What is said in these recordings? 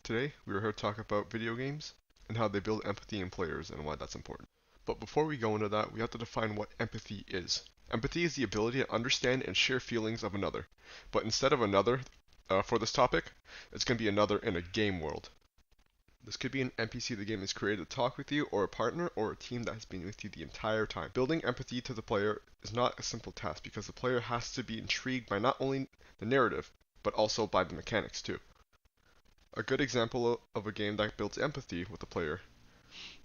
Today, we are here to talk about video games and how they build empathy in players and why that's important. But before we go into that, we have to define what empathy is. Empathy is the ability to understand and share feelings of another. But instead of another for this topic, it's going to be another in a game world. This could be an NPC the game has created to talk with you, or a partner, or a team that has been with you the entire time. Building empathy to the player is not a simple task because the player has to be intrigued by not only the narrative, but also by the mechanics too. A good example of a game that builds empathy with the player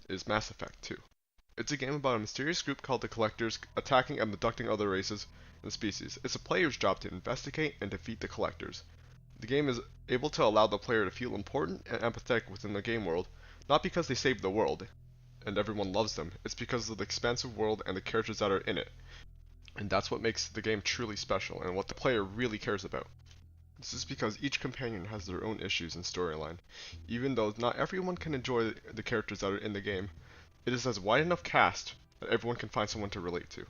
is Mass Effect 2. It's a game about a mysterious group called the Collectors attacking and abducting other races and species. It's a player's job to investigate and defeat the Collectors. The game is able to allow the player to feel important and empathetic within the game world, not because they saved the world and everyone loves them, it's because of the expansive world and the characters that are in it. And that's what makes the game truly special and what the player really cares about. This is because each companion has their own issues and storyline. Even though not everyone can enjoy the characters that are in the game, it is a wide enough cast that everyone can find someone to relate to.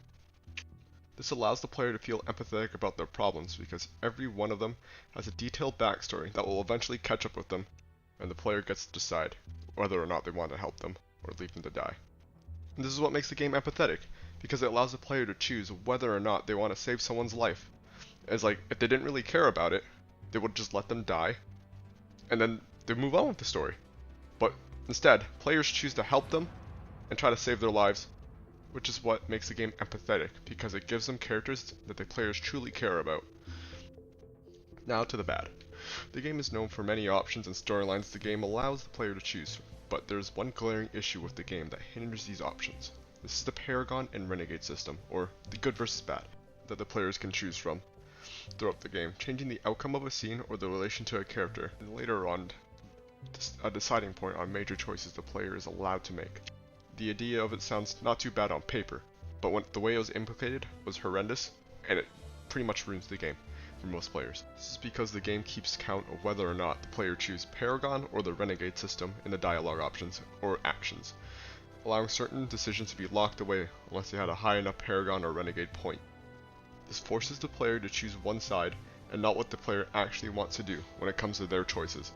This allows the player to feel empathetic about their problems because every one of them has a detailed backstory that will eventually catch up with them, and the player gets to decide whether or not they want to help them or leave them to die. And this is what makes the game empathetic, because it allows the player to choose whether or not they want to save someone's life. It's like, if they didn't really care about it, they would just let them die, and then they move on with the story. But instead, players choose to help them and try to save their lives, which is what makes the game empathetic, because it gives them characters that the players truly care about. Now to the bad. The game is known for many options and storylines the game allows the player to choose, but there's one glaring issue with the game that hinders these options. This is the Paragon and Renegade system, or the good versus bad, that the players can choose from throughout the game, changing the outcome of a scene or the relation to a character, and later on a deciding point on major choices the player is allowed to make. The idea of it sounds not too bad on paper, but the way it was implicated was horrendous, and it pretty much ruins the game for most players. This is because the game keeps count of whether or not the player chooses Paragon or the Renegade system in the dialogue options or actions, allowing certain decisions to be locked away unless they had a high enough Paragon or Renegade point. This forces the player to choose one side and not what the player actually wants to do when it comes to their choices.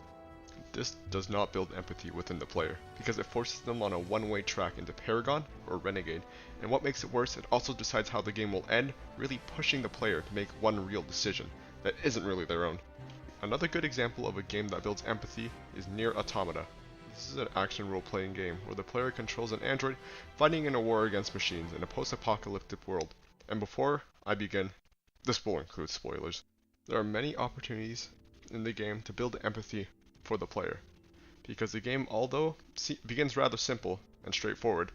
This does not build empathy within the player, because it forces them on a one-way track into Paragon or Renegade, and what makes it worse, it also decides how the game will end, really pushing the player to make one real decision that isn't really their own. Another good example of a game that builds empathy is Nier Automata. This is an action role-playing game where the player controls an android fighting in a war against machines in a post-apocalyptic world. And before I begin, this will include spoilers. There are many opportunities in the game to build empathy for the player, because the game, although begins rather simple and straightforward,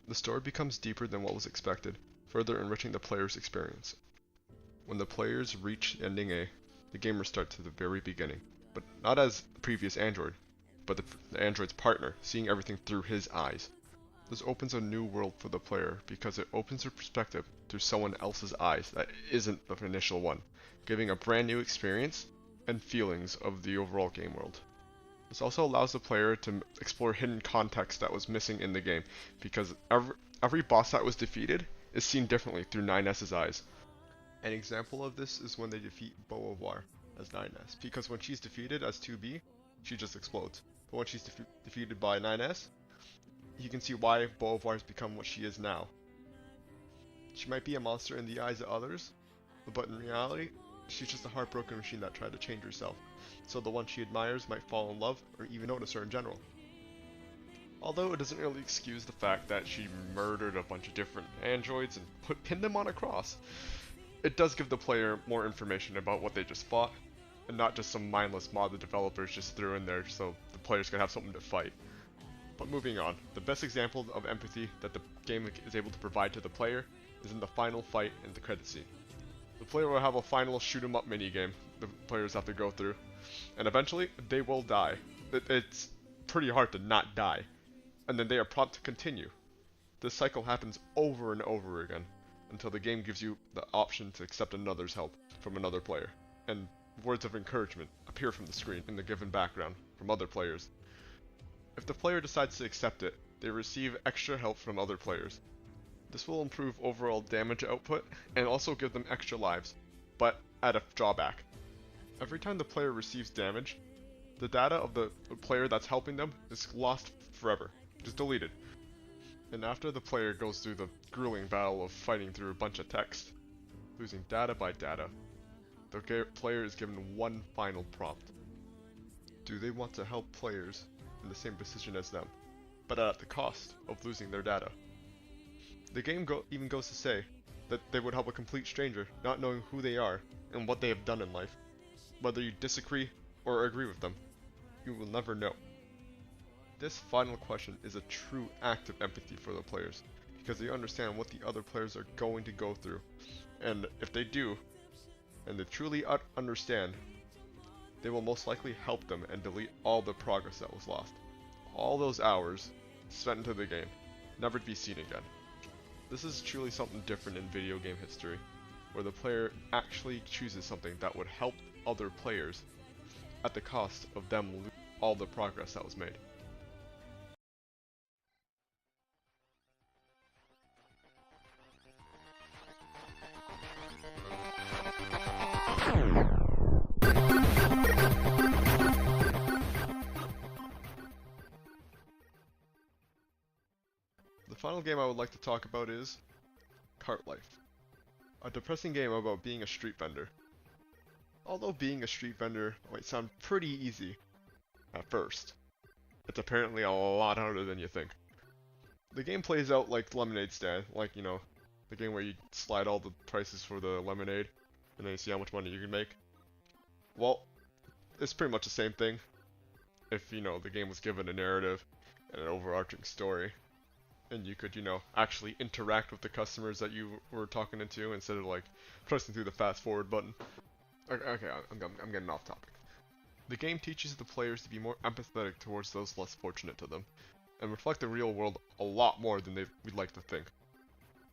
the story becomes deeper than what was expected, further enriching the player's experience. When the players reach ending A, the game restarts at the very beginning, but not as the previous android, but the android's partner, seeing everything through his eyes. This opens a new world for the player because it opens their perspective through someone else's eyes that isn't the initial one, giving a brand new experience and feelings of the overall game world. This also allows the player to explore hidden context that was missing in the game, because every boss that was defeated is seen differently through 9S's eyes. An example of this is when they defeat Beauvoir as 9S, because when she's defeated as 2B, she just explodes. But when she's defeated by 9S, you can see why Beauvoir has become what she is now. She might be a monster in the eyes of others, but in reality, she's just a heartbroken machine that tried to change herself, so the one she admires might fall in love or even notice her in general. Although it doesn't really excuse the fact that she murdered a bunch of different androids and pinned them on a cross, it does give the player more information about what they just fought, and not just some mindless mod the developers just threw in there so the players could have something to fight. But moving on, the best example of empathy that the game is able to provide to the player is in the final fight in the credit scene. The player will have a final shoot 'em up minigame the players have to go through, and eventually they will die. It's pretty hard to not die, and then they are prompted to continue. This cycle happens over and over again until the game gives you the option to accept another's help from another player, and words of encouragement appear from the screen in the given background from other players. If the player decides to accept it, they receive extra help from other players. This will improve overall damage output and also give them extra lives, but at a drawback. Every time the player receives damage, The data of the player that's helping them is lost forever, just deleted. And after the player goes through the grueling battle of fighting through a bunch of text, losing data by data, the player is given one final prompt. Do they want to help players in the same position as them, but at the cost of losing their data? The game even goes to say that they would help a complete stranger, not knowing who they are and what they have done in life. Whether you disagree or agree with them, you will never know. This final question is a true act of empathy for the players, because they understand what the other players are going to go through, and if they do, and they truly understand, they will most likely help them and delete all the progress that was lost. All those hours spent into the game, never to be seen again. This is truly something different in video game history, where the player actually chooses something that would help other players at the cost of them losing all the progress that was made. The final game I would like to talk about is Cart Life, a depressing game about being a street vendor. Although being a street vendor might sound pretty easy at first, it's apparently a lot harder than you think. The game plays out like Lemonade Stand, like, you know, the game where you slide all the prices for the lemonade, and then you see how much money you can make. Well, it's pretty much the same thing, if, you know, the game was given a narrative and an overarching story, and you could, you know, actually interact with the customers that you were talking to instead of, like, pressing through the fast forward button. Okay, I'm getting off topic. The game teaches the players to be more empathetic towards those less fortunate to them, and reflect the real world a lot more than we'd like to think.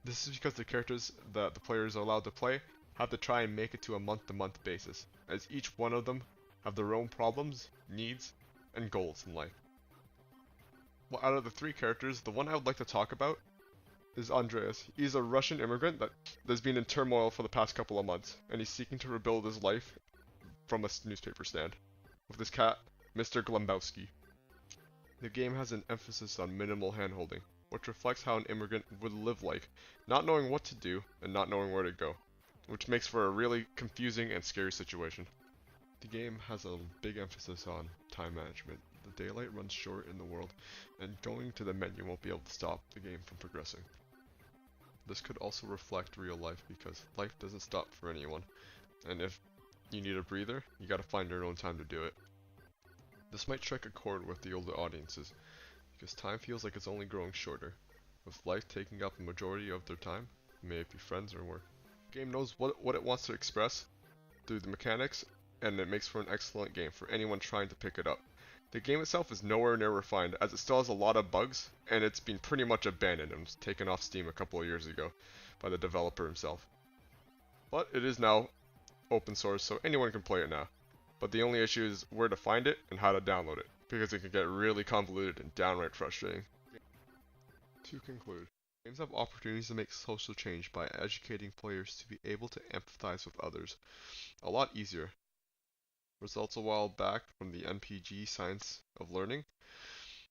This is because the characters that the players are allowed to play have to try and make it to a month-to-month basis, as each one of them have their own problems, needs, and goals in life. Well, out of the three characters, the one I would like to talk about is Andreas. He's a Russian immigrant that's been in turmoil for the past couple of months, and he's seeking to rebuild his life from a newspaper stand with his cat, Mr. Glembowski. The game has an emphasis on minimal handholding, which reflects how an immigrant would live like, not knowing what to do and not knowing where to go, which makes for a really confusing and scary situation. The game has a big emphasis on time management. The daylight runs short in the world, and going to the menu won't be able to stop the game from progressing. This could also reflect real life, because life doesn't stop for anyone, and if you need a breather, you gotta find your own time to do it. This might strike a chord with the older audiences, because time feels like it's only growing shorter, with life taking up a majority of their time, may it be friends or work. The game knows what it wants to express through the mechanics, and it makes for an excellent game for anyone trying to pick it up. The game itself is nowhere near refined, as it still has a lot of bugs, and it's been pretty much abandoned and was taken off Steam a couple of years ago by the developer himself. But it is now open source, so anyone can play it now. But the only issue is where to find it and how to download it, because it can get really convoluted and downright frustrating. To conclude, games have opportunities to make social change by educating players to be able to empathize with others a lot easier. Results a while back from the NPG Science of Learning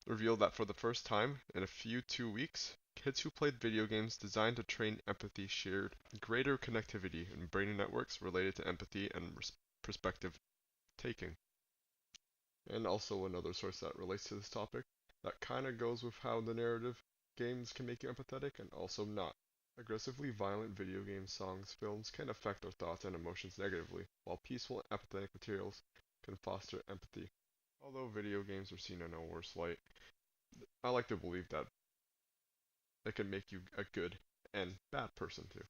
revealed that for the first time in a few 2 weeks, kids who played video games designed to train empathy shared greater connectivity in brain networks related to empathy and perspective taking. And also another source that relates to this topic that kind of goes with how the narrative games can make you empathetic and also not. Aggressively violent video games, songs, films can affect our thoughts and emotions negatively, while peaceful and empathetic materials can foster empathy. Although video games are seen in a worse light, I like to believe that they can make you a good and bad person too.